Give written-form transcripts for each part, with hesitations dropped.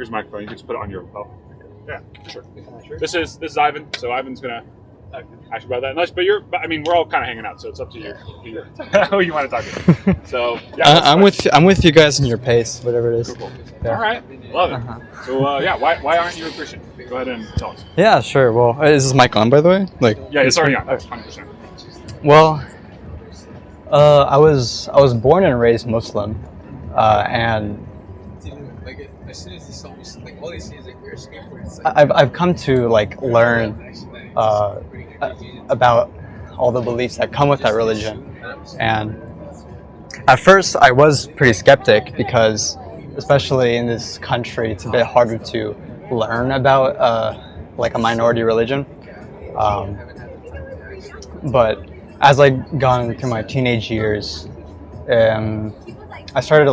here's a microphone. You can just put it on your. Oh, yeah, sure. This is Ivan. So Ivan's gonna ask you about that. But I mean, we're all kind of hanging out, so it's up to you who you want to talk to. So yeah, I'm with you guys in your pace, whatever it is. Cool. Yeah. All right, love it. So why aren't you a Christian? Go ahead and tell us. Yeah, sure. Well, is this mic on, by the way? Yeah, it's already on. 100%. Well, I was born and raised Muslim, and I've come to learn about all the beliefs that come with that religion. And at first I was pretty skeptic because, especially in this country, it's a bit harder to learn about a minority religion. But as I gone through my teenage years, I started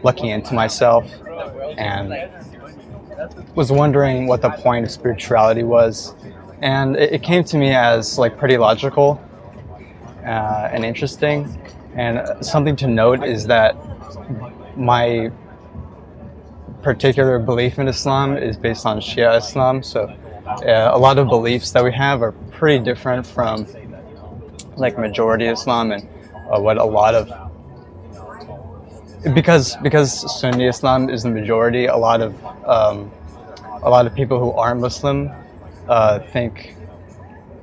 looking into myself and was wondering what the point of spirituality was. And it came to me as pretty logical and interesting. And something to note is that my particular belief in Islam is based on Shia Islam. So a lot of beliefs that we have are pretty different from majority Islam and what a lot of, because Sunni Islam is the majority, a lot of people who aren't Muslim think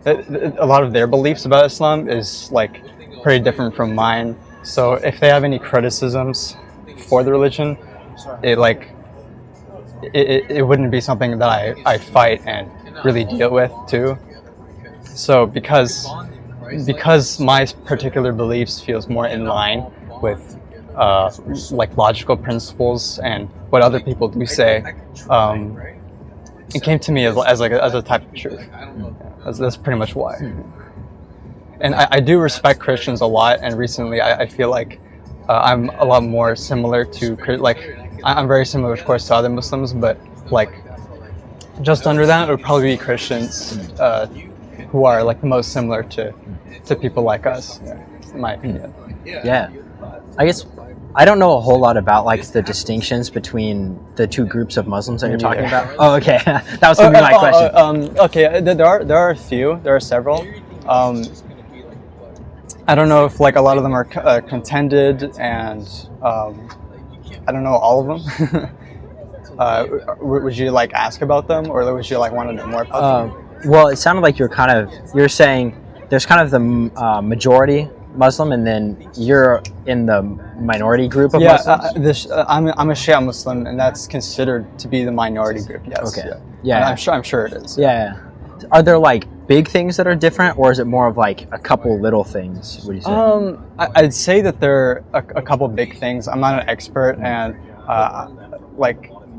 that a lot of their beliefs about Islam is pretty different from mine. So if they have any criticisms for the religion, it wouldn't be something that I fight and really deal with too. So because my particular beliefs feels more in line with logical principles and what other people do say, it came to me as a type of truth. That's pretty much why. And I do respect Christians a lot, and recently I feel I'm a lot more similar to I'm very similar, of course, to other Muslims, but just under that would probably be Christians who are the most similar to people like us, in my opinion. Yeah, I guess I don't know a whole lot about the distinctions between the two groups of Muslims that you're talking about. Oh, okay, that was gonna be my question. Okay, there are a few. There are several. I don't know if a lot of them are contended, and I don't know all of them. Would you ask about them, or would you want to know more about them? Well, it sounded like you're saying there's kind of the majority Muslim, and then you're in the minority group of Muslims? I'm a Shia Muslim, and that's considered to be the minority group, yes. Okay. Yeah. I'm sure it is. Yeah. Are there big things that are different, or is it more of a couple little things? What do you say? I'd say that there are a couple big things. I'm not an expert, and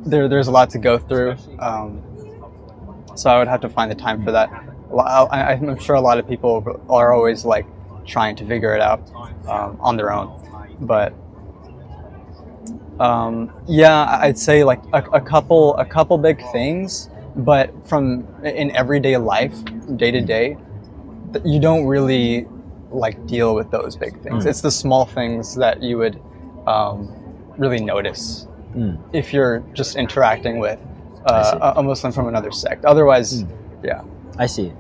there's a lot to go through. So I would have to find the time for that. I'm sure a lot of people are always trying to figure it out on their own, but I'd say a couple big things, but in everyday life, day to day, you don't really deal with those big things. It's the small things that you would really notice if you're just interacting with a Muslim from another sect. Otherwise, yeah. I see.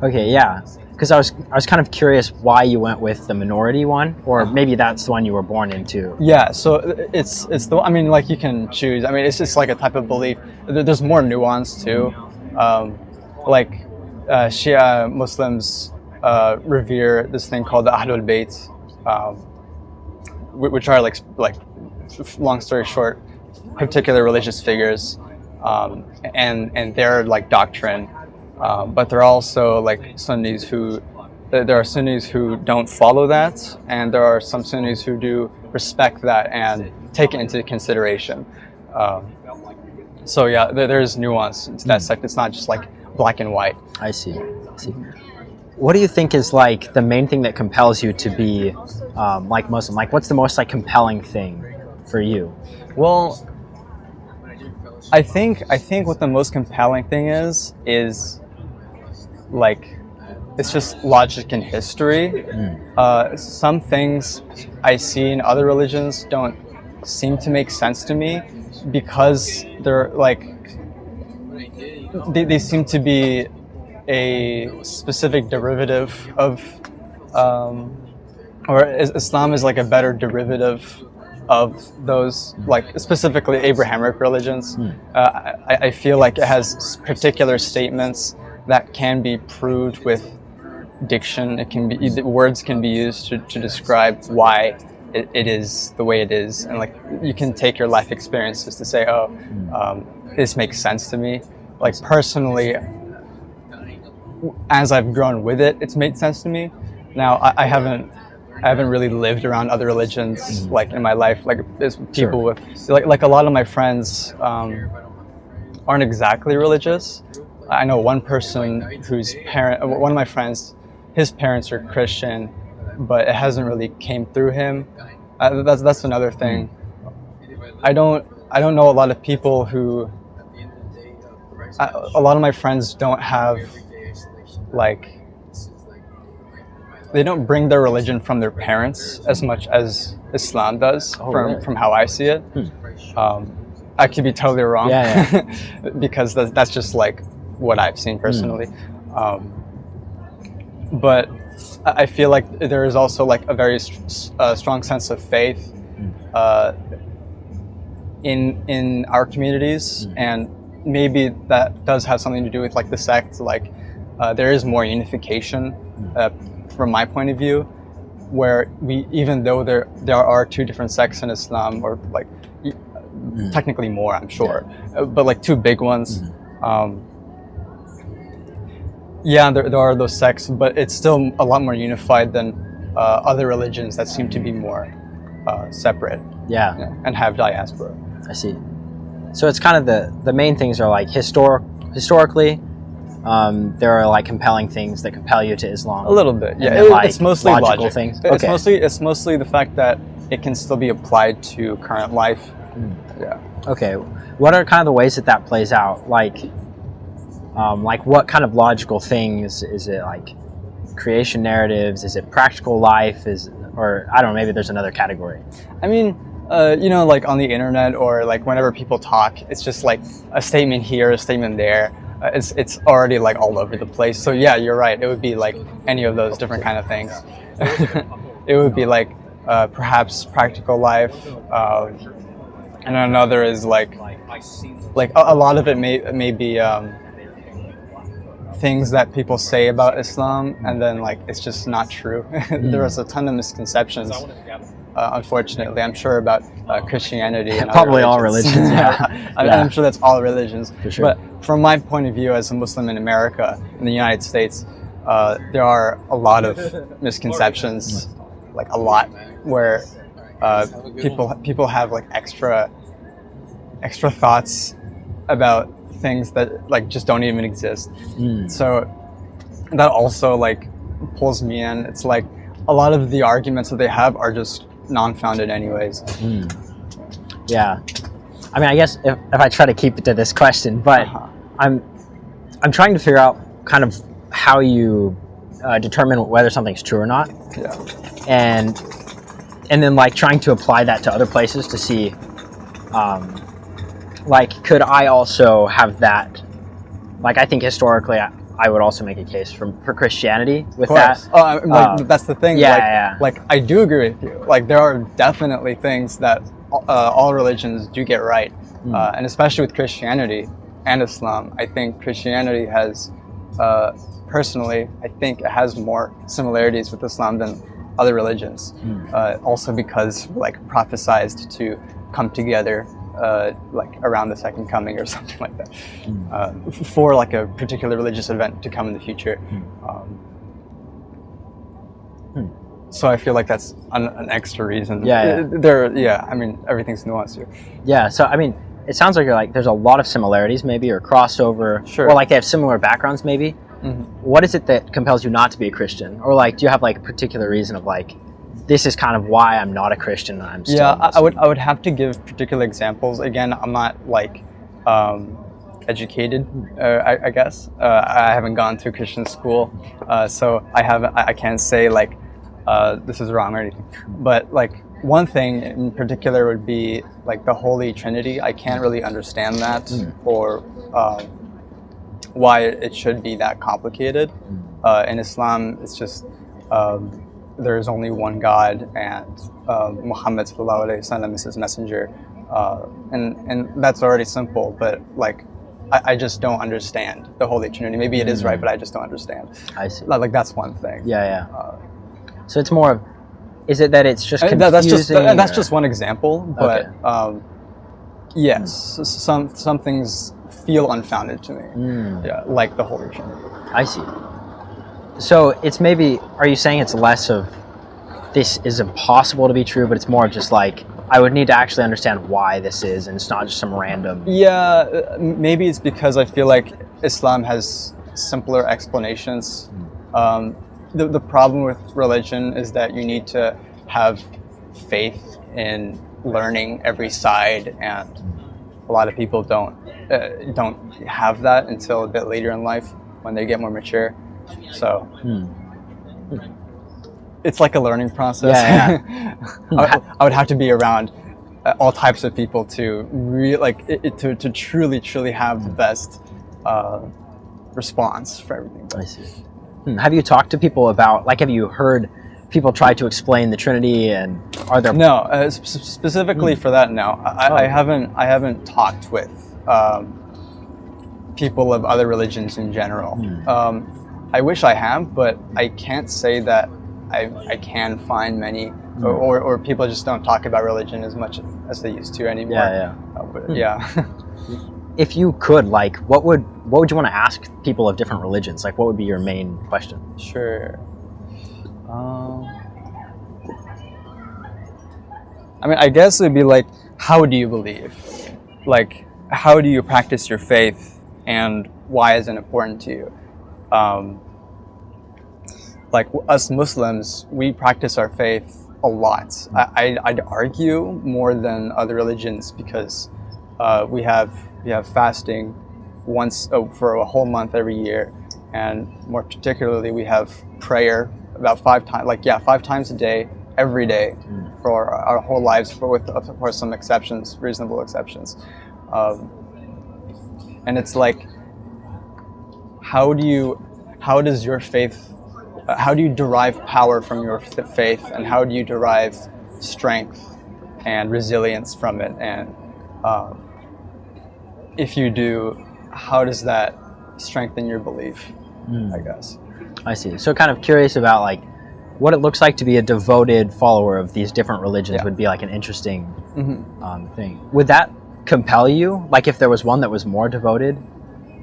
Okay, yeah. Because I was kind of curious why you went with the minority one, or maybe that's the one you were born into. Yeah, so it's the, I mean, you can choose. I mean, it's just a type of belief. There's more nuance too. Shia Muslims revere this thing called the Ahlul Bayt, which are long story short, particular religious figures, and their doctrine. But there are also Sunnis there are Sunnis who don't follow that, and there are some Sunnis who do respect that and take it into consideration. So yeah, there's nuance to that sect. It's not just black and white. I see. What do you think is the main thing that compels you to be Muslim? What's the most compelling thing for you? Well, I think what the most compelling thing is it's just logic and history. Some things I see in other religions don't seem to make sense to me, because they're like they seem to be a specific derivative of or Islam is like a better derivative of those, like specifically Abrahamic religions. I feel like it has particular statements that can be proved with diction. It can be, words can be used to describe why it is the way it is, and like you can take your life experiences to say, oh, this makes sense to me. Like personally, as I've grown with it, it's made sense to me. Now I haven't really lived around other religions like in my life. Like there's people with like a lot of my friends aren't exactly religious. I know one person one of my friends, his parents are Christian, but it hasn't really came through him. That's another thing. I don't know a lot of people who. A lot of my friends don't have like. They don't bring their religion from their parents as much as Islam does, from how I see it. I could be totally wrong, because that's just like what I've seen personally. But I feel like there is also like a very strong sense of faith in our communities, and maybe that does have something to do with like the sect. Like there is more unification. From my point of view, where even though there are two different sects in Islam, or like technically more, I'm sure, but like two big ones. There are those sects, but it's still a lot more unified than other religions that seem to be more separate. And have diaspora. I see. So it's kind of the main things are like historically. There are like compelling things that compel you to Islam. A little bit, yeah. It's mostly logical things. Okay. It's mostly the fact that it can still be applied to current life. Yeah. Okay. What are kind of the ways that plays out? Like what kind of logical things is it? Like creation narratives? Is it practical life? Or I don't know. Maybe there's another category. I mean, like on the internet or like whenever people talk, it's just like a statement here, a statement there. It's already like all over the place. So yeah, you're right. It would be like any of those different kind of things. It would be like perhaps practical life, and another is like a lot of it may be things that people say about Islam, and then like it's just not true. There is a ton of misconceptions. Unfortunately, I'm sure about Christianity and probably all religions. I'm sure that's all religions. For sure. But from my point of view as a Muslim in America, in the United States, there are a lot of misconceptions, like a lot, where people have like extra thoughts about things that like just don't even exist. So that also like pulls me in. It's like a lot of the arguments that they have are just non-founded anyways. Yeah, I mean, I guess if I try to keep it to this question, but I'm trying to figure out kind of how you determine whether something's true or not. And then like trying to apply that to other places to see like could I also have that, like I think historically I would also make a case for Christianity with that. That's the thing. Like I do agree with you. Like there are definitely things that all religions do get right, and especially with Christianity and Islam. I think Christianity has, personally, I think it has more similarities with Islam than other religions. Also because like prophesized to come together. Like around the second coming or something like that, for like a particular religious event to come in the future. So I feel like that's an extra reason. I mean, everything's nuanced here. Yeah. So I mean, it sounds like there's a lot of similarities, maybe, or crossover, or like they have similar backgrounds, maybe. What is it that compels you not to be a Christian, or like do you have like a particular reason of like, this is kind of why I'm not a Christian. I'm still I would have to give particular examples. Again, I'm not like educated. I guess I haven't gone to Christian school, so I can't say like this is wrong or anything. But like one thing in particular would be like the Holy Trinity. I can't really understand that or why it should be that complicated. In Islam, it's just there is only one God, and Muhammad sallallahu alaihi wasallam is his messenger, and that's already simple. But like, I just don't understand the Holy Trinity. Maybe it is right, but I just don't understand. I see. Like that's one thing. Yeah. So it's more of, is it that it's just confusing? That's just one example, but Okay. yes, some things feel unfounded to me. Yeah, like the Holy Trinity. I see. So it's maybe, are you saying it's less of this is impossible to be true, but it's more of just like, I would need to actually understand why this is, and it's not just some random... Yeah, maybe it's because I feel like Islam has simpler explanations. The problem with religion is that you need to have faith in learning every side, and a lot of people don't have that until a bit later in life when they get more mature. So it's like a learning process. I would have to be around all types of people to to truly have the best response for everything. I see. Have you talked to people about, like, have you heard people try to explain the Trinity, and are there... No, specifically for that, no. I haven't talked with people of other religions in general. I wish I have, but I can't say that I can find many, or people just don't talk about religion as much as they used to anymore. If you could, like, what would you want to ask people of different religions? Like, what would be your main question? Sure. I mean, I guess it would be like, how do you believe? Like, how do you practice your faith, and why is it important to you? Like us Muslims, we practice our faith a lot. I'd argue more than other religions, because we have fasting once for a whole month every year, and more particularly we have prayer about 5 times a day, every day, for our whole lives, with of course some exceptions, reasonable exceptions. And it's like, how does your faith, how do you derive power from your faith, and how do you derive strength and resilience from it? And if you do, how does that strengthen your belief, I guess? I see. So kind of curious about, like, what it looks like to be a devoted follower of these different religions would be like an interesting thing. Would that compel you? Like, if there was one that was more devoted,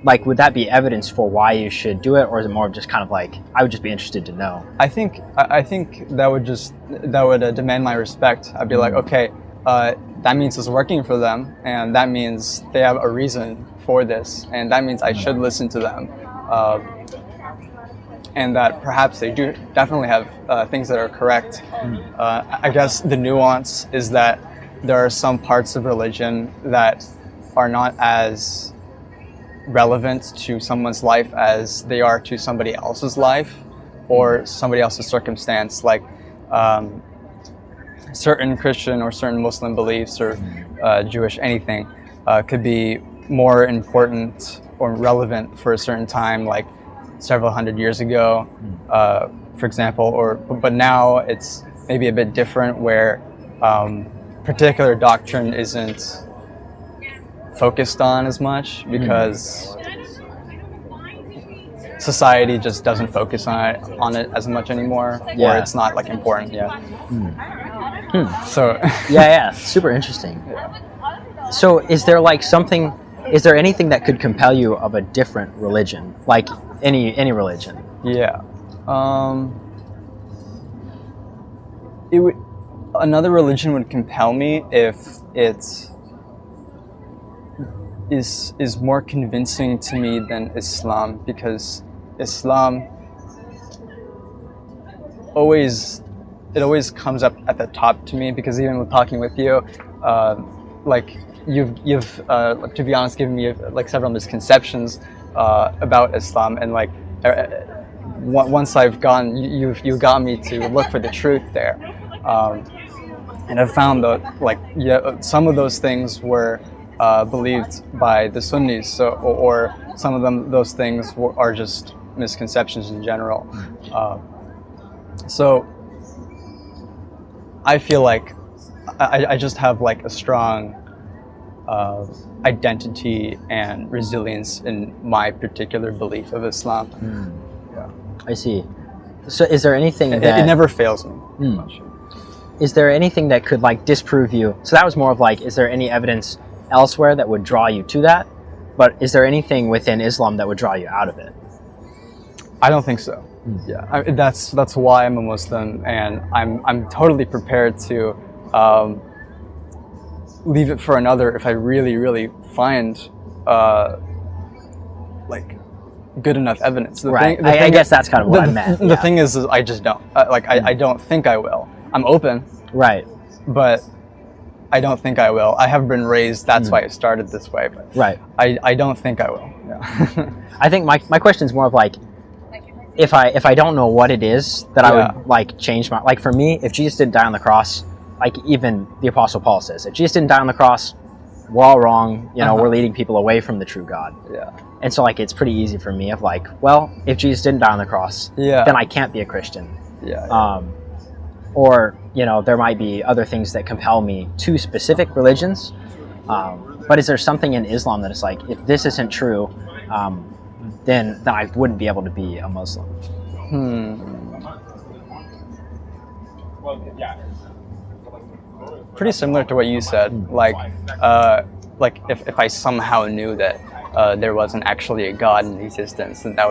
like, would that be evidence for why you should do it, or is it more just kind of like, I would just be interested to know? I think that would demand my respect. I'd be like, okay, that means it's working for them, and that means they have a reason for this, and that means I should listen to them, and that perhaps they do definitely have things that are correct. I guess the nuance is that there are some parts of religion that are not as relevant to someone's life as they are to somebody else's life or somebody else's circumstance, like certain Christian or certain Muslim beliefs, or Jewish anything could be more important or relevant for a certain time, like several hundred years ago, for example, but now it's maybe a bit different, where particular doctrine isn't focused on as much because society just doesn't focus on it as much anymore, or it's not like important. So super interesting. So is there like something, is there anything that could compel you of a different religion, like any religion? Another religion would compel me if it is more convincing to me than Islam, because Islam always comes up at the top to me, because even with talking with you, like you've to be honest given me like several misconceptions about Islam, and like once I've gone, you got me to look for the truth there. and I've found that some of those things were believed by the Sunnis, so or some of those things are just misconceptions in general. So I feel like I just have like a strong identity and resilience in my particular belief of Islam. Yeah. I see. So is there anything It that never fails me. is there anything that could like disprove you? So that was more of like, is there any evidence elsewhere that would draw you to that? But is there anything within Islam that would draw you out of it? I don't think so. Yeah, that's why I'm a Muslim, and I'm totally prepared to leave it for another if I really find like good enough evidence. I guess that's kind of what I meant. The thing is I just don't I don't think I will. I'm open, Right. but I don't think I will. I have been raised. That's why I started this way. But Right. I don't think I will. Yeah. I think my question is more of like, if I don't know what it is that I would like change my, like for me, if Jesus didn't die on the cross, like even the Apostle Paul says, if Jesus didn't die on the cross, we're all wrong. You know, we're leading people away from the true God. Yeah. And so like it's pretty easy for me of like, well, if Jesus didn't die on the cross, then I can't be a Christian. Yeah. Or you know, there might be other things that compel me to specific religions. But is there something in Islam that is like, if this isn't true, then I wouldn't be able to be a Muslim? Well, yeah. Pretty similar to what you said. Like if I somehow knew that there wasn't actually a God in existence, then that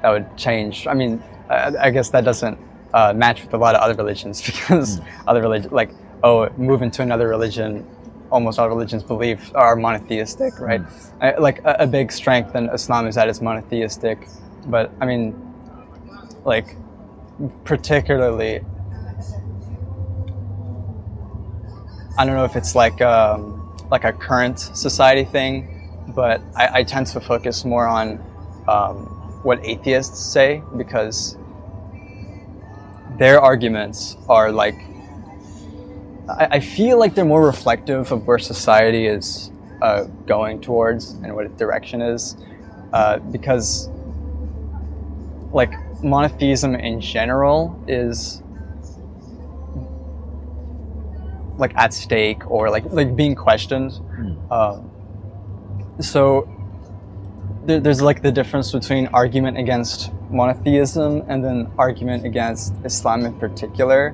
would change. I mean, I guess that doesn't match with a lot of other religions, because other religions, like, move into another religion, almost all religions are monotheistic, right? Like a big strength in Islam is that it's monotheistic, but I mean, like, particularly, I don't know if it's like a current society thing, but I tend to focus more on what atheists say, because their arguments are like, I feel like they're more reflective of where society is going towards and what its direction is, because like monotheism in general is like at stake, or like being questioned. So there's like the difference between argument against monotheism and then argument against Islam in particular.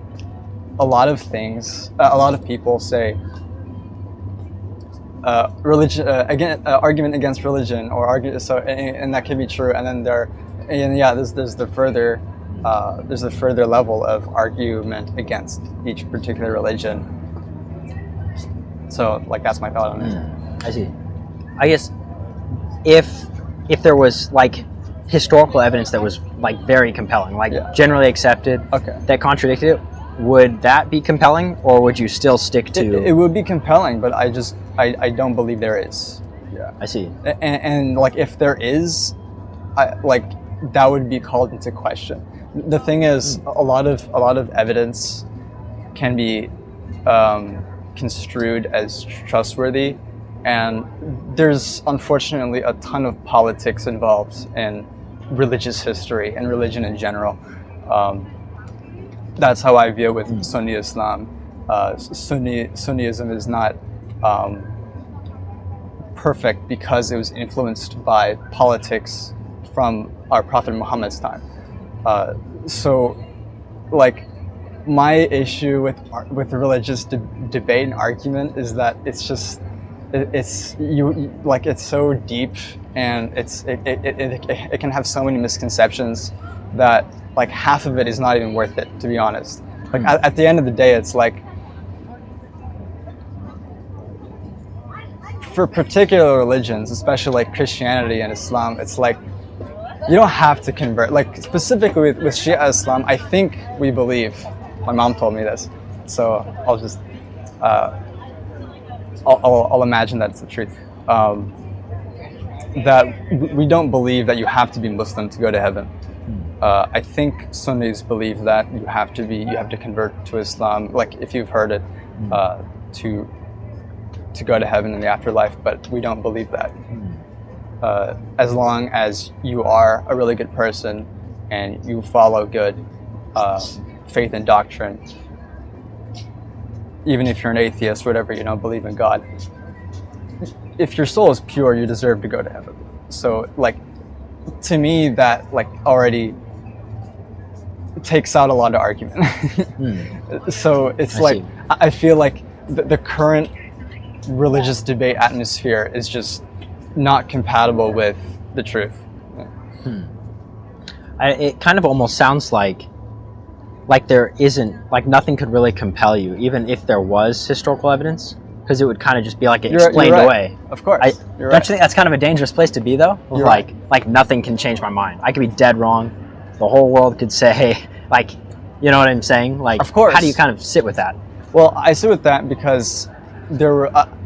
A lot of people say argument against religion, or and that can be true. And then there's the further level of argument against each particular religion. So like that's my thought on it. I see. I guess if there was like historical evidence that was like very compelling, like generally accepted, that contradicted it, would that be compelling, or would you still stick to? It would be compelling, but I don't believe there is. Yeah. I see. And like if there is, that would be called into question. The thing is, a lot of evidence can be construed as trustworthy, and there's unfortunately a ton of politics involved in religious history and religion in general. That's how I view it with Sunni Islam. Sunnism is not perfect because it was influenced by politics from our Prophet Muhammad's time. So, like, my issue with religious debate and argument is that it's just it's so deep, and it can have so many misconceptions that like half of it is not even worth it, to be honest. Like at the end of the day, it's like, for particular religions, especially like Christianity and Islam, it's like you don't have to convert. Like specifically with Shia Islam, I think we believe, my mom told me this, so I'll just I'll imagine that it's the truth, that we don't believe that you have to be Muslim to go to heaven. I think Sunnis believe that you have to convert to Islam. Like if you've heard it, to go to heaven in the afterlife, but we don't believe that. As long as you are a really good person and you follow good faith and doctrine, even if you're an atheist, whatever, you don't believe in God, if your soul is pure, you deserve to go to heaven. So, like, to me, that like already takes out a lot of argument. So it's I feel like the current religious debate atmosphere is just not compatible with the truth. It kind of almost sounds like there isn't, like, nothing could really compel you, even if there was historical evidence, because it would kind of just be like explained right. away. Of course. Don't you think that's kind of a dangerous place to be, though? Like nothing can change my mind. I could be dead wrong. The whole world could say, like, you know what I'm saying? Like, of course. How do you kind of sit with that? Well, I sit with that because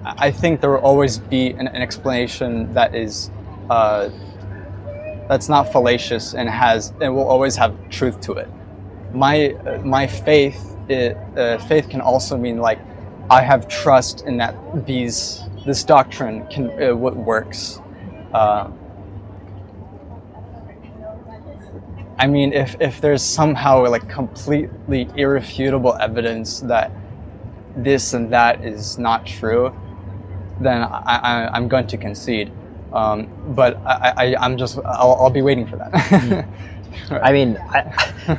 I think there will always be an explanation that is that's not fallacious and will always have truth to it. My faith can also mean, like, I have trust in that this doctrine works. I mean, if there's somehow like completely irrefutable evidence that this and that is not true, then I'm going to concede. But I'll be waiting for that. Right. I mean,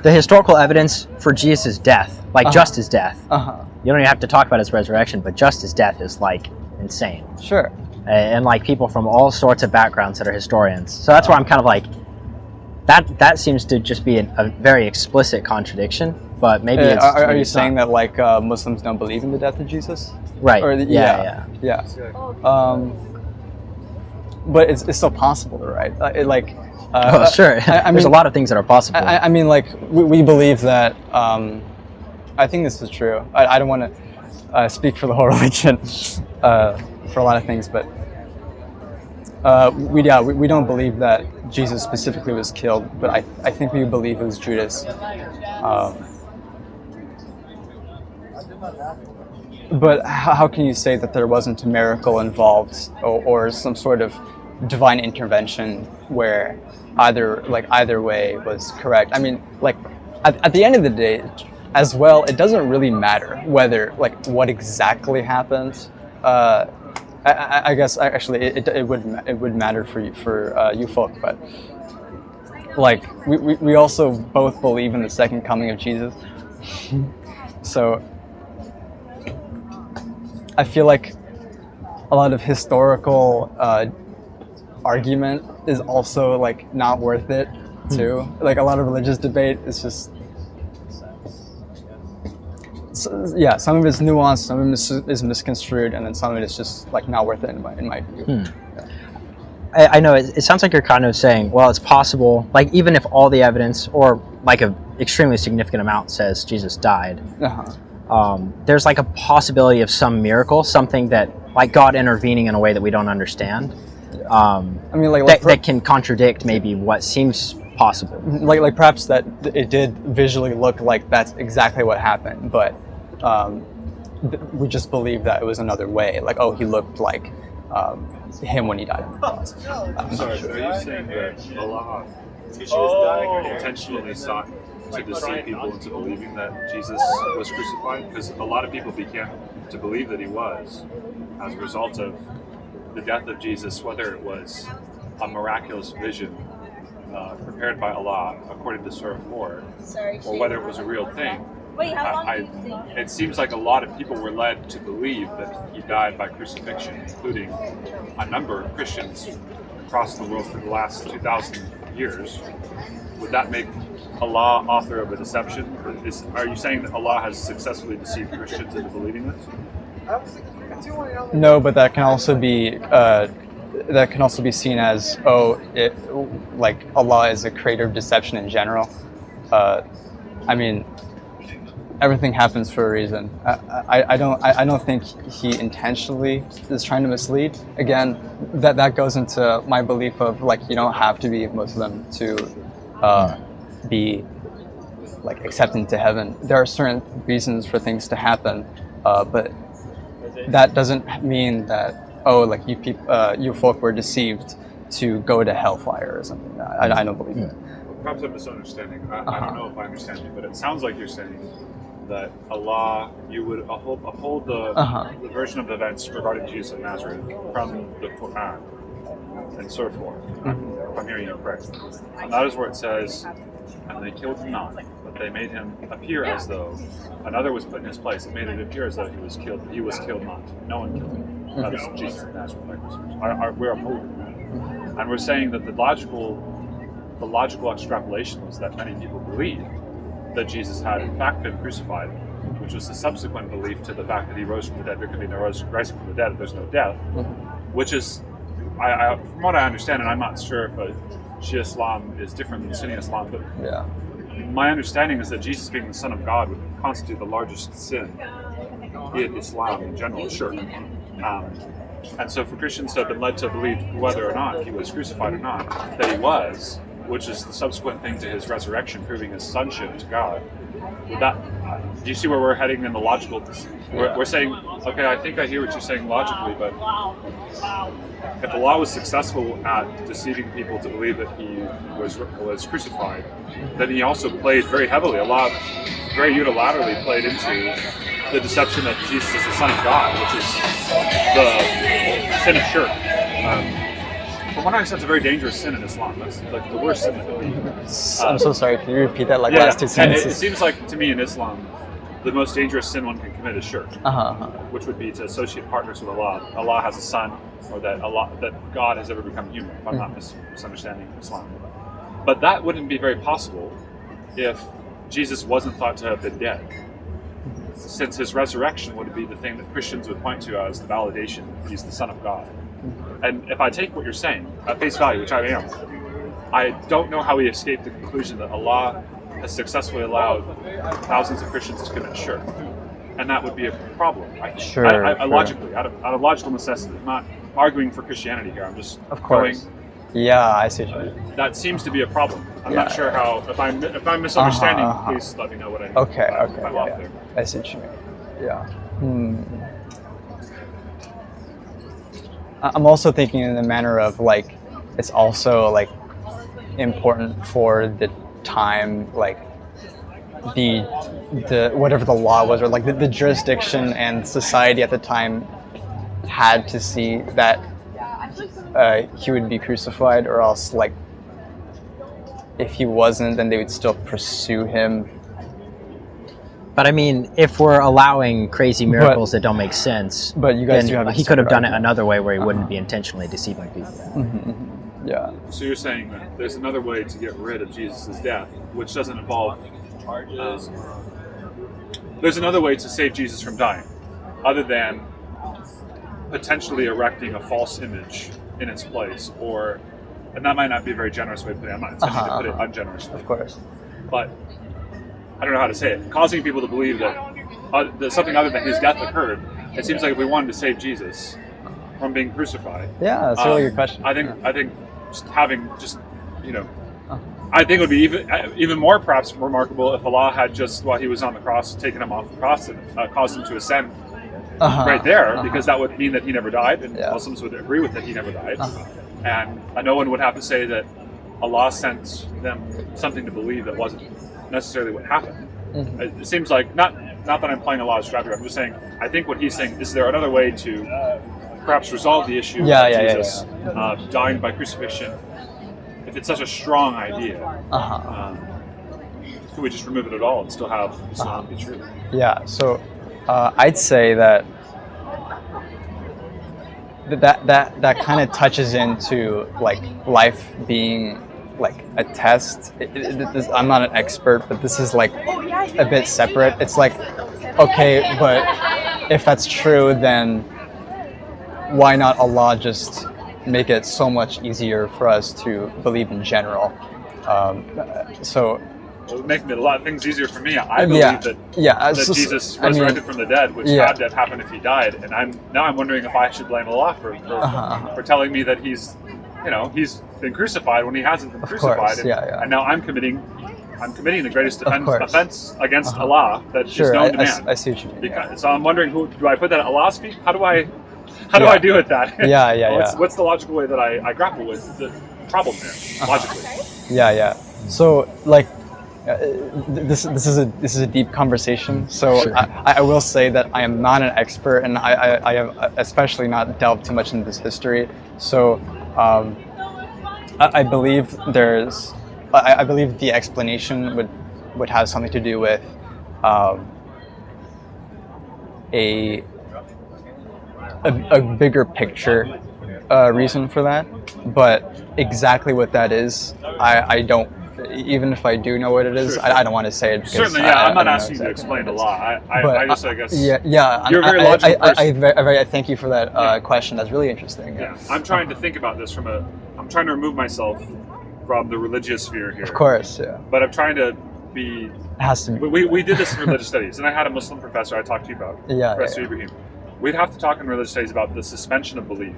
the historical evidence for Jesus' death, like just his death, you don't even have to talk about his resurrection, but just his death is like insane. Sure. And like people from all sorts of backgrounds that are historians. So that's why I'm kind of like, that seems to just be a very explicit contradiction. But maybe it's... Are you saying that, like, Muslims don't believe in the death of Jesus? Right. Or yeah. But it's still possible, right? Sure. I mean, there's a lot of things that are possible. I mean, like, we believe that... I think this is true. I don't want to speak for the whole religion for a lot of things, but we don't believe that Jesus specifically was killed, but I think we believe it was Judas. But how can you say that there wasn't a miracle involved, or some sort of divine intervention where either way was correct? I mean, like, at the end of the day, as well, it doesn't really matter whether, like, what exactly happened. I guess actually it would matter for you folk, but like we also both believe in the second coming of Jesus. So I feel like a lot of historical argument is also, like, not worth it too. Like, a lot of religious debate is just, some of it's nuanced, some of it is misconstrued, and then some of it is just, like, not worth it in my view. Yeah. I know it sounds like you're kind of saying, well, it's possible, like, even if all the evidence, or like a extremely significant amount, says Jesus died, there's like a possibility of some miracle, something that, like, God intervening in a way that we don't understand. I mean, that can contradict maybe what seems possible. Like perhaps that it did visually look like that's exactly what happened, but we just believe that it was another way. Like, he looked like him when he died on the cross. I'm sorry, but are you saying that Allah intentionally sought to deceive people into believing that Jesus was crucified? Because a lot of people began to believe that he was as a result of the death of Jesus, whether it was a miraculous vision prepared by Allah according to Surah 4, or whether it was a real thing. Wait, how long do you think? It seems like a lot of people were led to believe that he died by crucifixion, including a number of Christians across the world for the last 2,000 years. Would that make Allah author of a deception? Are you saying that Allah has successfully deceived Christians into believing this? No, but that can also be seen as like Allah is a creator of deception in general. I mean, everything happens for a reason. I don't think he intentionally is trying to mislead. Again, that goes into my belief of, like, you don't have to be Muslim to be, like, accepted into heaven. There are certain reasons for things to happen. but that doesn't mean that like you folk were deceived to go to hellfire or something. I don't believe it. Perhaps I'm misunderstanding. I don't know if I understand you, but it sounds like you're saying that Allah, you would uphold the version of events regarding Jesus of Nazareth from the Quran and so forth. If I'm hearing you correctly. And that is where it says, and they killed him not, but they made him appear as though another was put in his place. It made it appear as though he was killed, but he was killed not. No one killed him. That is Jesus of Nazareth. We're upholding that. And we're saying that the logical extrapolation was that many people believe that Jesus had in fact been crucified, which was the subsequent belief to the fact that he rose from the dead. There can be no rising from the dead if there's no death, which is, from what I understand, and I'm not sure if Shia Islam is different than Sunni Islam, but my understanding is that Jesus being the Son of God would constitute the largest sin in Islam in general, sure. And so for Christians to have been led to believe whether or not he was crucified or not, that he was, which is the subsequent thing to his resurrection, proving his sonship to God. Do you see where we're heading in the logical? We're saying, okay, I think I hear what you're saying logically, but if Allah was successful at deceiving people to believe that he was crucified, then he also played very heavily. Allah very unilaterally played into the deception that Jesus is the Son of God, which is the sin of shirk. From what I understand, it's a very dangerous sin in Islam. That's like the worst sin that could be. I'm so sorry. Can you repeat that last two sentences? It seems like to me in Islam, the most dangerous sin one can commit is shirk, which would be to associate partners with Allah. Allah has a son, or that God has ever become human. If I'm not misunderstanding Islam, but that wouldn't be very possible if Jesus wasn't thought to have been dead, since his resurrection would be the thing that Christians would point to as the validation that he's the Son of God. And if I take what you're saying at face value, which I am, I don't know how we escape the conclusion that Allah has successfully allowed thousands of Christians to commit shirk, and that would be a problem. Logically, out of logical necessity. I'm not arguing for Christianity here. I'm just going. Yeah, I see what you mean. That seems to be a problem. I'm not sure how. If I'm misunderstanding, please let me know what I mean. Okay. There. I see what you mean. Yeah. I'm also thinking in the manner of like, it's also like important for the time, like the whatever the law was, or like the jurisdiction and society at the time had to see that he would be crucified, or else like if he wasn't, then they would still pursue him. But I mean, if we're allowing crazy miracles that don't make sense, but you guys then he could have done it another way where he wouldn't be intentionally deceiving people. Yeah. So you're saying that there's another way to get rid of Jesus' death, which doesn't involve. There's another way to save Jesus from dying, other than potentially erecting a false image in its place, and that might not be a very generous way to put it. I'm not intending to put it ungenerously. Of course. But I don't know how to say it. Causing people to believe that something other than his death occurred. It seems like if we wanted to save Jesus from being crucified. Yeah, that's a really good question. I think I think it would be even more perhaps remarkable if Allah had just, while he was on the cross, taken him off the cross and caused him to ascend right there, because that would mean that he never died, and Muslims would agree with that he never died, and no one would have to say that Allah sent them something to believe that wasn't necessarily what happened. It seems like, not that I'm playing Allah's strategy, I'm just saying, I think what he's saying is there another way to perhaps resolve the issue of Jesus dying by crucifixion, if it's such a strong idea. Could we just remove it at all and still have Islam be true? Yeah, so I'd say that kind of touches into like life being like a test. I'm not an expert, but this is like a bit separate. It's like, okay, but if that's true, then why not Allah just make it so much easier for us to believe in general? Well, making a lot of things easier for me. I believe that Jesus resurrected from the dead, which had to have happened if he died, and I'm wondering if I should blame Allah for telling me that he's been crucified when he hasn't been crucified, and now I'm committing I'm committing the greatest course. offense against Uh-huh. Allah that is Sure, known to man. I see what you mean. Because, so I'm wondering, who do I put that at Allah's feet? How do I Yeah. do with that? Yeah. What's the logical way that I grapple with the problem there logically? Yeah. So like, this is a deep conversation. So Sure. I will say that I am not an expert, and I have especially not delved too much into this history. So I believe I believe the explanation would have something to do with a bigger picture reason for that, but exactly what that is, I don't. Even if I do know what it is, Sure. I don't want to say it. Because Certainly, yeah. I'm I not don't know asking you to exactly explain what a it is. lot. But I just, I guess. Yeah. You're a very logical person. I thank you for that question. That's really interesting. Yeah, I'm trying to think about this I'm trying to remove myself from the religious sphere here. Of course, yeah. But I'm trying to be. It has to be. We did this in religious studies, and I had a Muslim professor I talked to you about, Professor Ibrahim. We'd have to talk in religious studies about the suspension of belief.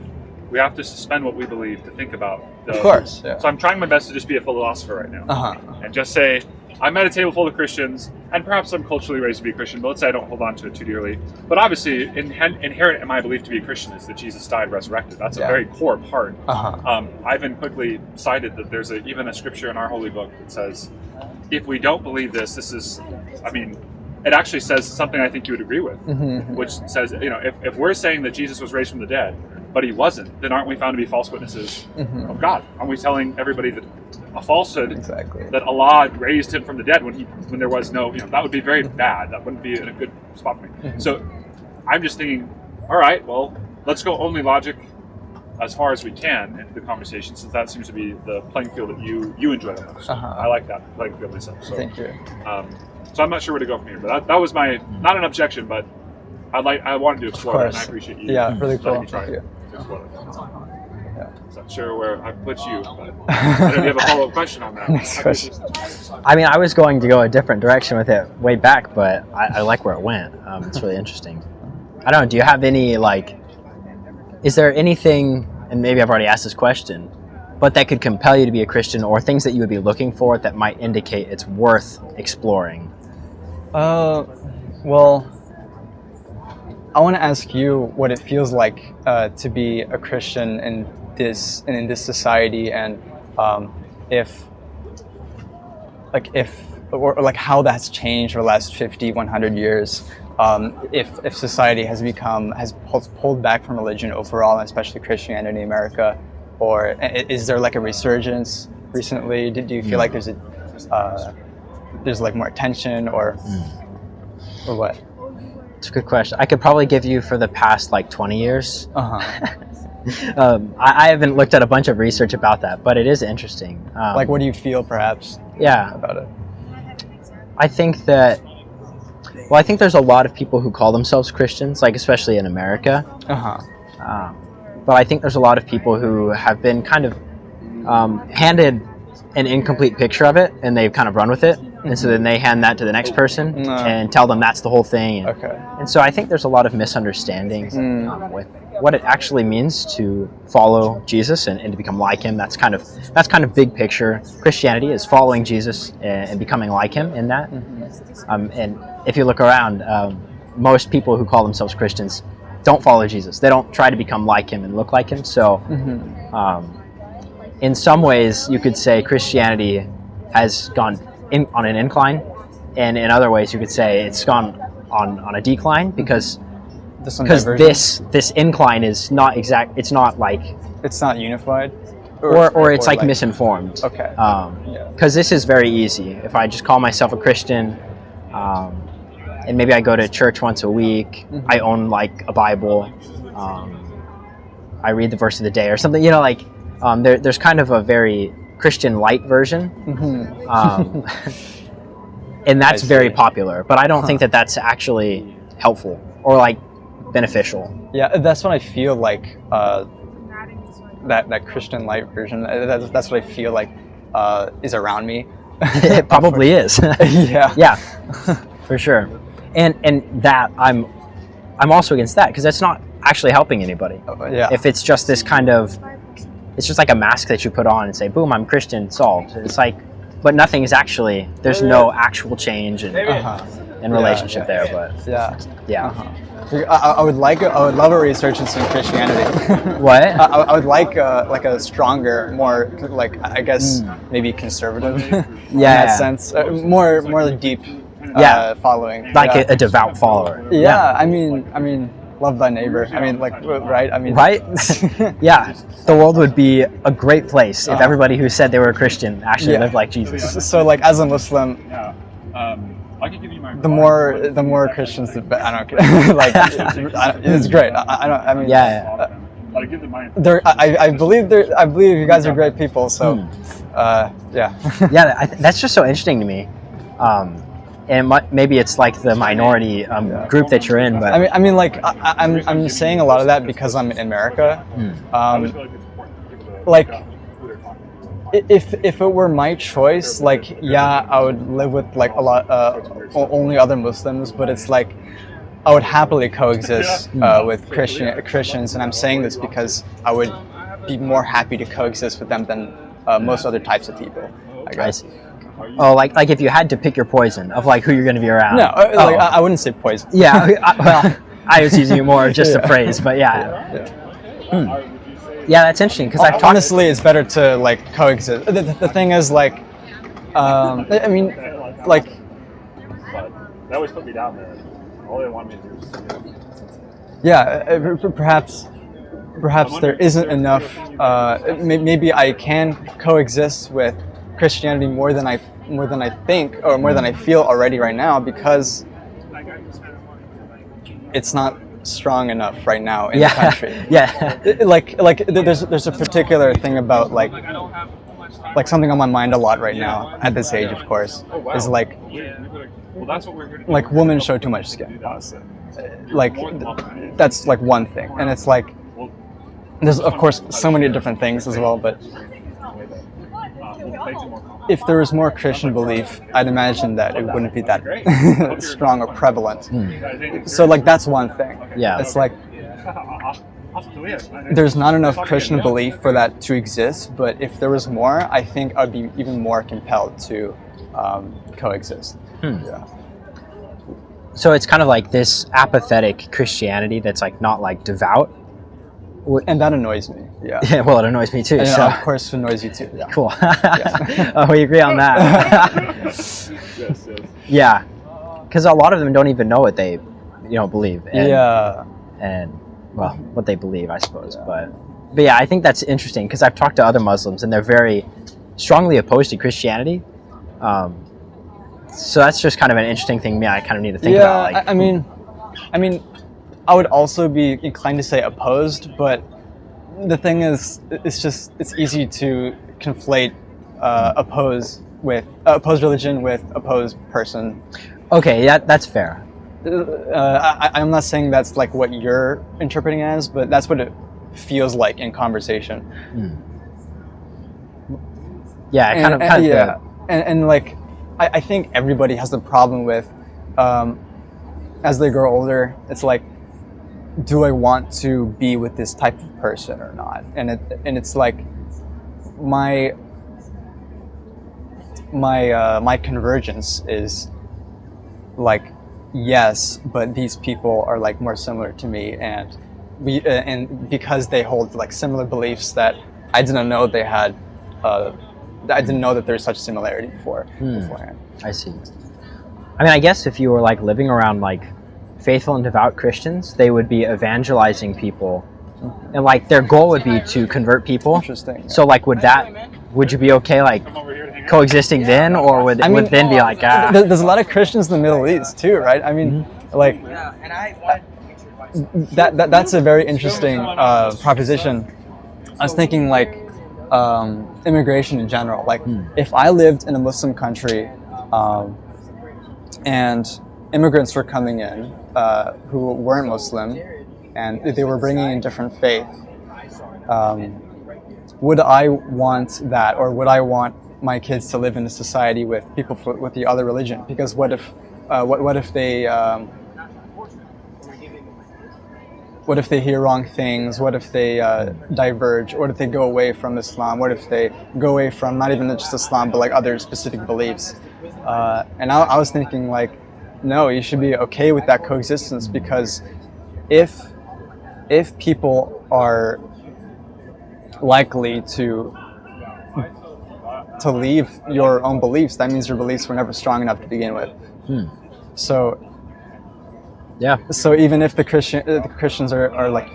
We have to suspend what we believe to think about. Of course, yeah. So I'm trying my best to just be a philosopher right now, and just say I'm at a table full of Christians, and perhaps I'm culturally raised to be a Christian, but let's say I don't hold on to it too dearly. But obviously, inherent in my belief to be a Christian is that Jesus died, resurrected. That's a very core part. Ivan quickly cited that there's even a scripture in our holy book that says, if we don't believe this is, I mean, it actually says something I think you would agree with, which says, if we're saying that Jesus was raised from the dead, but he wasn't, then aren't we found to be false witnesses of God? Aren't we telling everybody that a falsehood, that Allah raised him from the dead when there was no, that would be very bad. That wouldn't be in a good spot for me. So I'm just thinking, all right, well, let's go only logic as far as we can into the conversation, since that seems to be the playing field that you enjoy the most. I like that playing field myself. So, thank you. So I'm not sure where to go from here, but that was my, not an objection, but I wanted to explore that, and I appreciate you. Yeah, really cool. letting me try Thank you. to explore that. So not sure where I put you, but I don't know if you have a follow-up question on that. Next question. I mean, I was going to go a different direction with it way back, but I like where it went. It's really interesting. I don't know, do you have any, is there anything, and maybe I've already asked this question, but that could compel you to be a Christian, or things that you would be looking for that might indicate it's worth exploring? Well, I want to ask you what it feels like to be a Christian in this society, and if how that's changed over the last 50, 100 years. If society has pulled back from religion overall, and especially Christianity in America, or is there like a resurgence recently? Do you feel like there's like more attention, or what? It's a good question. I could probably give you for the past 20 years. I haven't looked at a bunch of research about that, but it is interesting. What do you feel, perhaps? Yeah, about it. I think there's a lot of people who call themselves Christians, especially in America. But I think there's a lot of people who have been kind of handed an incomplete picture of it, and they've kind of run with it. And so then they hand that to the next person and tell them that's the whole thing. And so I think there's a lot of misunderstandings with what it actually means to follow Jesus and to become like him. That's kind of big picture. Christianity is following Jesus and becoming like him in that. And if you look around, most people who call themselves Christians don't follow Jesus. They don't try to become like him and look like him. So in some ways, you could say Christianity has gone on an incline, and in other ways, you could say it's gone on a decline because this incline is not exact. It's not it's not unified, or it's misinformed. Okay. Because this is very easy. If I just call myself a Christian, and maybe I go to church once a week, I own a Bible, I read the verse of the day or something. There's kind of a very Christian light version, and that's very popular. But I don't think that that's actually helpful or beneficial. Yeah, that's what I feel like. That Christian light version. That's what I feel like is around me. It probably is. Yeah, for sure. And that I'm also against that, because that's not actually helping anybody. If it's just this kind of, it's just like a mask that you put on and say, boom, I'm Christian, solved. It's but nothing is actually. There's no actual change in relationship there. But yeah. I would love a resurgence in Christianity. What? I would like a stronger, more like I guess maybe conservative in that sense, more deep following, like a devout follower. Yeah, I mean, love thy neighbor. I mean, like, right? I mean, right? Yeah, the world would be a great place if everybody who said they were a Christian actually lived like Jesus. So, like, as a Muslim, I can give you my the more Christians, the better. I don't care. Like, it's great. I mean, I give them my. I believe you guys are great people. So, That's just so interesting to me. And maybe it's like the minority group that you're in, but I mean, like I'm saying a lot of that because I'm in America. Like, if it were my choice, like, yeah, I would live with like a lot only other Muslims, but it's like I would happily coexist with Christians, and I'm saying this because I would be more happy to coexist with them than most other types of people, I guess. Oh, like if you had to pick your poison of like who you're going to be around. No, like, I wouldn't say poison. Yeah, well, I was using it more just a phrase, but yeah, that's interesting because honestly, it's better to like coexist. The thing is, like, I mean, like, they always put me down there. All they want me to do is. Yeah, perhaps there isn't enough. Maybe I can coexist with Christianity more than I think, or more than I feel already right now, because it's not strong enough right now in the country. Like there's a particular thing about like something on my mind a lot right now at this age, of course, is like women show too much skin. Like that's like one thing, and it's like there's of course so many different things as well, but if there was more Christian belief, I'd imagine that it wouldn't be that strong or prevalent. So like that's one thing. Yeah. It's like there's not enough Christian belief for that to exist, but if there was more, I think I'd be even more compelled to coexist. Yeah. So it's kind of like this apathetic Christianity that's like not like devout. And that annoys me. Yeah. Well, it annoys me too. And so. of course, it annoys you too. Yeah. Cool. We agree on that. Yes. Yeah, because a lot of them don't even know what they, believe. And well, what they believe, I suppose. But yeah, I think that's interesting because I've talked to other Muslims and they're very strongly opposed to Christianity. So that's just kind of an interesting thing. I kind of need to think about. Like, I mean, I would also be inclined to say opposed, but the thing is, it's easy to conflate opposed religion with opposed person. Okay, that's fair. I'm not saying that's like what you're interpreting as, but that's what it feels like in conversation. Yeah, kind of. Yeah, and like I think everybody has the problem with as they grow older. It's like, do I want to be with this type of person or not? And it's like my convergence is like, yes, but these people are like more similar to me, and because they hold like similar beliefs that I didn't know they had. I didn't know that there's such similarity beforehand. I see. I mean, I guess if you were like living around like faithful and devout Christians, they would be evangelizing people, and like their goal would be to convert people. Interesting. So like, would you be okay like coexisting then, or would then be like There's a lot of Christians in the Middle East too, right? I mean, like that's a very interesting proposition. I was thinking like immigration in general. Like if I lived in a Muslim country and immigrants were coming in who weren't Muslim, and they were bringing in different faith, would I want that, or would I want my kids to live in a society with people with the other religion? Because what if they what if they hear wrong things? What if they diverge? What if they go away from Islam? What if they go away from not even just Islam, but like other specific beliefs? And I was thinking like, no, you should be okay with that coexistence, because if people are likely to leave your own beliefs, that means your beliefs were never strong enough to begin with. So Yeah. So even if the Christians are like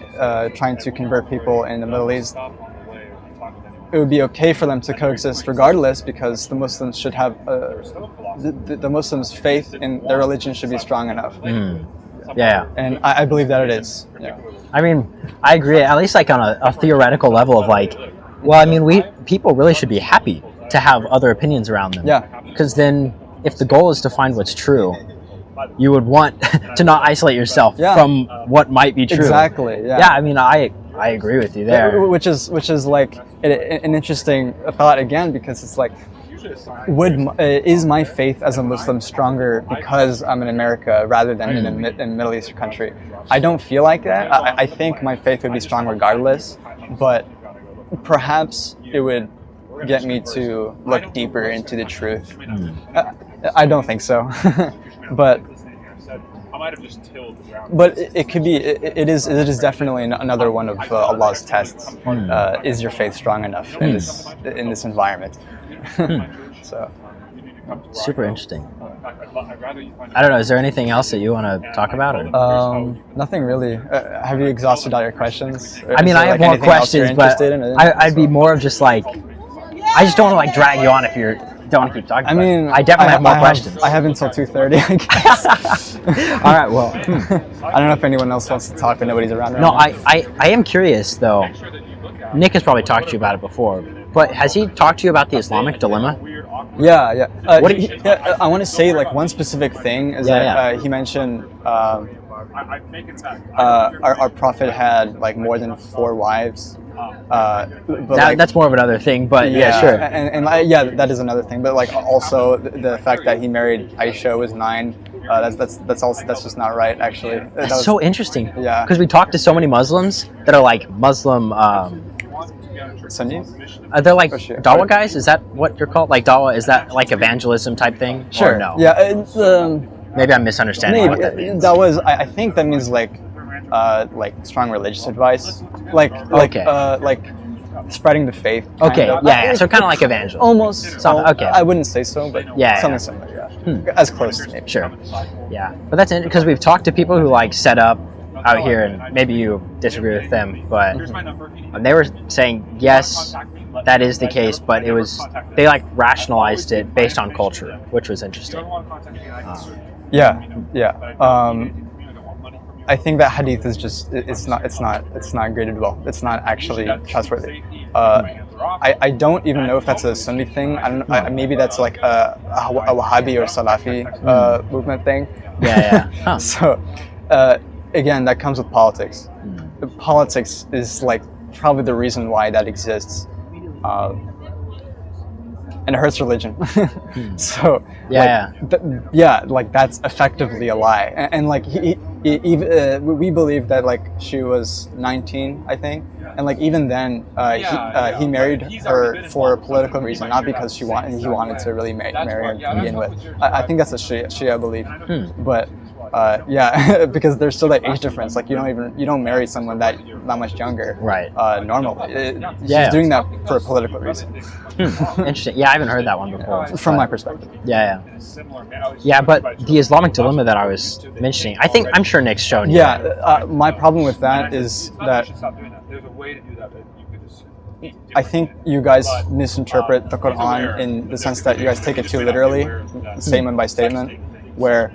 trying to convert people in the Middle East, it would be okay for them to coexist regardless, because the Muslims should have the Muslims' faith in their religion should be strong enough. Yeah. And I believe that it is. Yeah. I mean, I agree. At least like on a theoretical level of like, well, I mean, people really should be happy to have other opinions around them. Yeah. Because then, if the goal is to find what's true, you would want to not isolate yourself from what might be true. Exactly. Yeah. Yeah. I mean, I agree with you there. Which is like an interesting thought again, because it's like, is my faith as a Muslim stronger because I'm in America rather than in a Middle Eastern country? I don't feel like that. I think my faith would be strong regardless, but perhaps it would get me to look deeper into the truth. I don't think so, but it could be. It is definitely another one of Allah's tests. Is your faith strong enough in this environment? So super interesting. I don't know. Is there anything else that you want to talk about? Or? Nothing really. Have you exhausted all your questions? I mean, I have more questions, but I'd be more of just like, I just don't want to like drag you on if you don't want to keep talking. I definitely have more questions. I have until 2:30, I guess. All right. Well, I don't know if anyone else wants to talk, but nobody's around. No, I am curious though. Nick has probably talked to you about it before, but has he talked to you about the Islamic dilemma? Yeah. I want to say like one specific thing is that he mentioned our Prophet had like more than 4 wives. That's more of another thing, but yeah, sure. And that is another thing. But like also the fact that he married Aisha was 9. That's just not right, actually. That's so interesting. Yeah. Because we talk to so many Muslims that are like Muslim. Sunnis? They're like Dawah guys. Is that what you're called? Like Dawah, is that like evangelism type thing? Sure. Or no. Yeah. It's, maybe I'm misunderstanding what that means. I think that means like strong religious advice, like spreading the faith. Okay. Yeah. So kind of like evangelism. Almost. Okay. I wouldn't say so, but something similar. Yeah. As close as maybe. Sure. Yeah. But that's because we've talked to people who like set up out here, and maybe you disagree with them, but they were saying yes, that is the case, but they like rationalized it based on culture, which was interesting. I think that hadith is just it's not graded well. It's not actually trustworthy. I don't even know if that's a Sunni thing. I don't know. Maybe that's like a Wahhabi or Salafi movement thing. Yeah. Huh. So again, that comes with politics. Politics is like probably the reason why that exists, and it hurts religion. So like that's effectively a lie. And like we believe that like she was 19, I think, and like even then he married her for a political reason, not because he wanted to really marry her to begin with. I think that's a Shia belief, but. Because there's still that age difference. Like you don't marry someone that much younger. Right. Normally, she's doing that for a political reason. Interesting. Yeah, I haven't heard that one before. From my perspective. Yeah. But the Islamic dilemma that I was mentioning, I'm sure Nick's shown you. Yeah. My problem with that is that I think you guys misinterpret the Quran in the sense that you guys take it too literally, statement by statement, where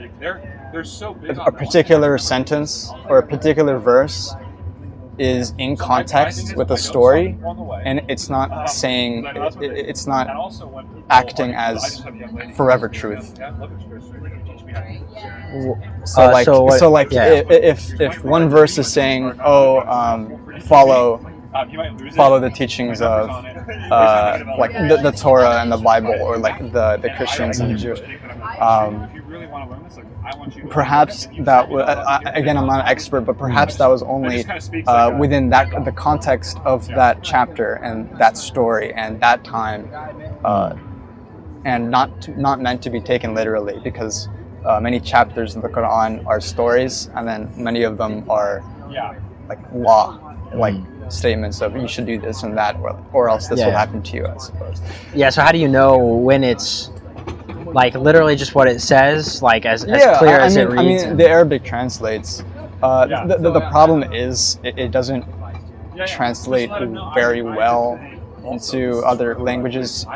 a particular sentence or a particular verse is in context with a story, and it's not acting as forever truth. If one verse is saying, follow the teachings of like the Torah and the Bible, or like the Christians and the Jews. really want to learn this, like, I want you to perhaps that again, I'm not an expert, but perhaps that was only within the context of that chapter and that story and that time, and not meant to be taken literally, because many chapters in the Quran are stories, and then many of them are like law, like statements of you should do this and that, or else this will happen to you, I suppose. Yeah. So how do you know when it's like literally just what it says, like as clear as it reads? I mean, the Arabic translates. The problem is it doesn't translate very well into other languages.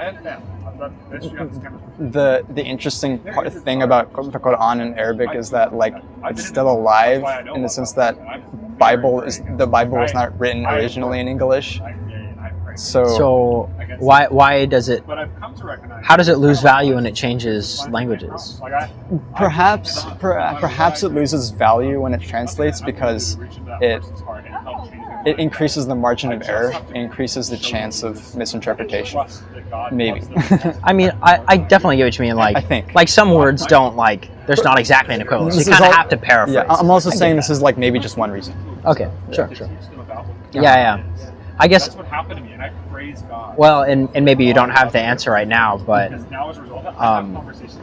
The interesting thing about the Quran in Arabic is that like it's still alive in the sense that the Bible was not written originally in English. So why does it? How does it lose value when it changes languages? Perhaps it loses value when it translates because it increases the margin of error, it increases the chance of misinterpretation. Maybe. I mean, I definitely get what you mean. Like, I think. Like some words don't like. There's not exactly an equivalent. So you kind of have to paraphrase. Yeah, I'm also saying this is like maybe just one reason. Okay, sure. Yeah. I guess. That's what happened to me, and I praise God. Well, and maybe you don't have the answer right now, but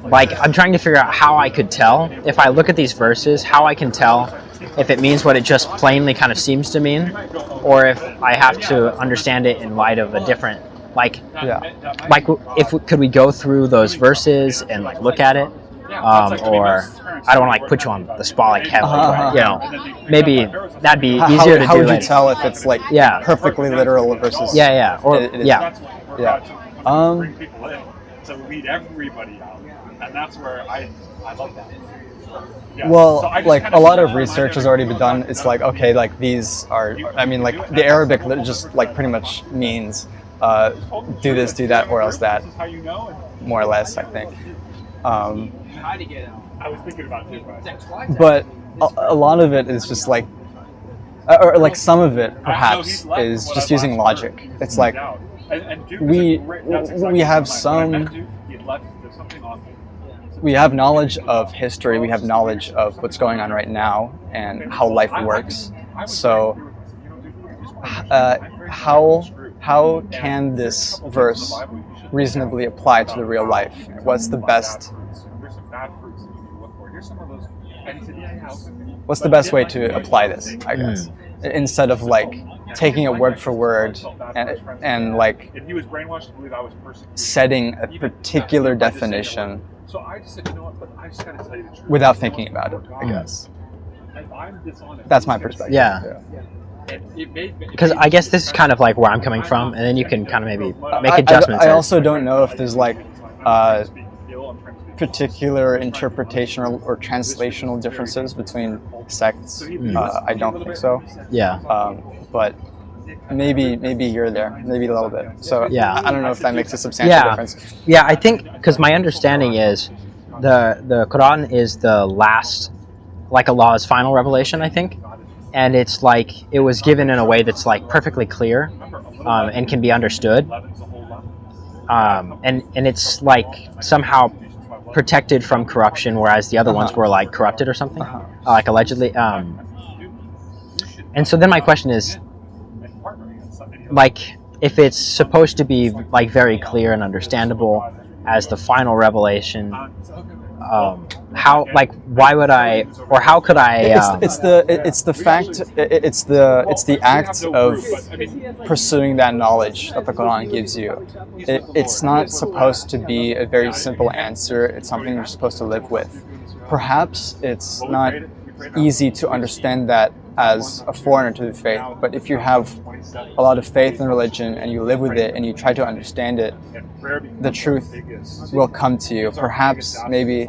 like I'm trying to figure out how I could tell if I look at these verses, how I can tell if it means what it just plainly kind of seems to mean, or if I have to understand it in light of a different, like could we go through those verses and like look at it, or I don't want to like put you on the spot like heavily, you know, maybe that'd be easier to do. How would you later. tell if it's like perfectly literal versus? Bring people in to lead everybody out, and that's where I love that. Yeah. Well, so like a lot of research has already been done. It's like, okay, like these are, I mean, like the Arabic just like pretty much means do this, do that, or else that, more or less, I think. I was thinking about it, but a lot of it is just like, or like some of it perhaps is just using logic. It's like we have we have knowledge of history, we have knowledge of what's going on right now and how life works. So how can this verse reasonably apply to the real life? What's the best way to apply this, I guess, instead of like taking it word for word and like setting a particular definition without thinking about it, I guess. That's my perspective. Yeah. Because I guess this is kind of like where I'm coming from, and then you can kind of maybe make adjustments. I also don't know if there's like particular interpretation or translational differences between sects. I don't think so. Yeah. But maybe here or there, maybe a little bit. So yeah. I don't know if that makes a substantial difference. Yeah, I think because my understanding is the Quran is the last, like Allah's final revelation, I think, and it's like it was given in a way that's like perfectly clear and can be understood, and it's like somehow protected from corruption, whereas the other ones were like corrupted or something, like allegedly. And so then my question is, like, if it's supposed to be like very clear and understandable as the final revelation, how, like, why would I, or how could I? It's the act of pursuing that knowledge that the Quran gives you. It's not supposed to be a very simple answer. It's something you're supposed to live with. Perhaps it's not easy to understand that as a foreigner to the faith, but if you have a lot of faith in religion and you live with it and you try to understand it, the truth will come to you. Perhaps maybe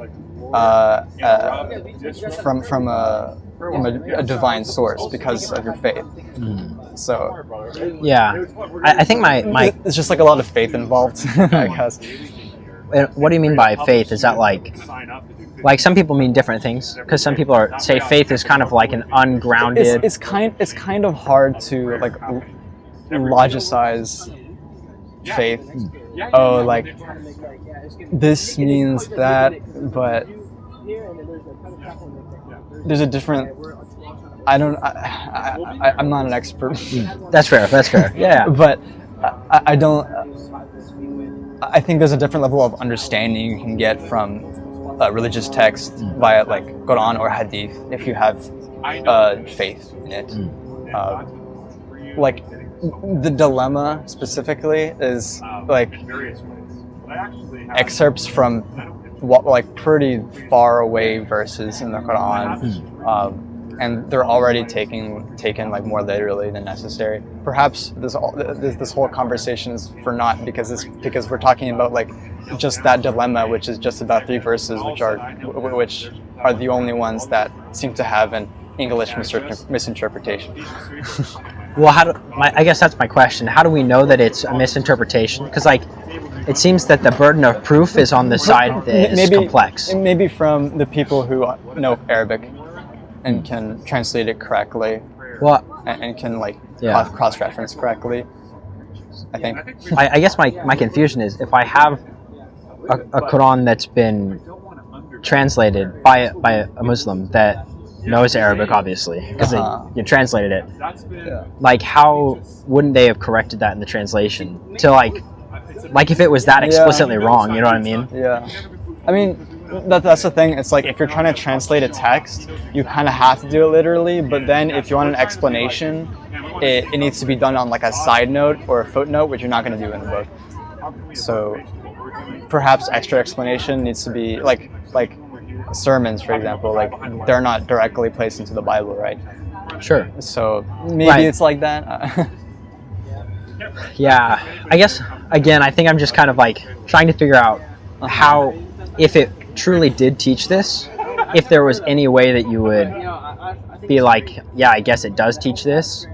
from a divine source because of your faith. So yeah, I think my it's just like a lot of faith involved, I guess. What do you mean by faith? Is that like some people mean different things? Because some people say faith is kind of like an ungrounded. It's kind of hard to like logicize faith. Oh, like this means that, but there's a different. I'm not an expert. That's fair. That's fair. Yeah. But I don't. I think there's a different level of understanding you can get from religious text via like Quran or Hadith if you have faith in it. Like the dilemma specifically is like excerpts from what like pretty far away verses in the Quran. And they're already taken like more literally than necessary. Perhaps this whole conversation is for naught because we're talking about like just that dilemma, which is just about 3 verses, which are the only ones that seem to have an English misinterpretation. Well, I guess that's my question. How do we know that it's a misinterpretation? Because like, it seems that the burden of proof is on the side that is complex. Maybe from the people who know Arabic and can translate it correctly, and can like cross-reference correctly. I think. I guess my confusion is if I have a Quran that's been translated by a Muslim that knows Arabic, obviously, because you translated it. Like, how wouldn't they have corrected that in the translation to like if it was that explicitly wrong? You know what I mean? Yeah. I mean. That's the thing. It's like if you're trying to translate a text, you kind of have to do it literally. But then if you want an explanation, it needs to be done on like a side note or a footnote, which you're not going to do in the book. So perhaps extra explanation needs to be like sermons, for example. Like they're not directly placed into the Bible, right? Sure. So maybe it's like that. Yeah. I guess again, I think I'm just kind of like trying to figure out how, if it truly did teach this, if there was any way that you would be like, yeah, I guess it does teach this,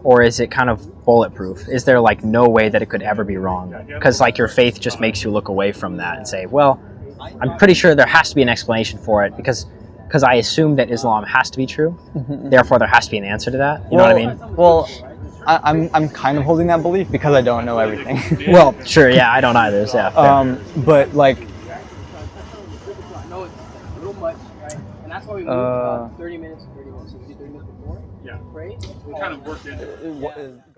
or is it kind of bulletproof? Is there like no way that it could ever be wrong? Because like your faith just makes you look away from that and say, well, I'm pretty sure there has to be an explanation for it because I assume that Islam has to be true. Therefore, there has to be an answer to that. You know what I mean? Well, I'm kind of holding that belief because I don't know everything. Well, sure, yeah, I don't either. So yeah, but like. That's why we moved 30 minutes. So we do 30 minutes before. Yeah. Pray. We kind of worked into it.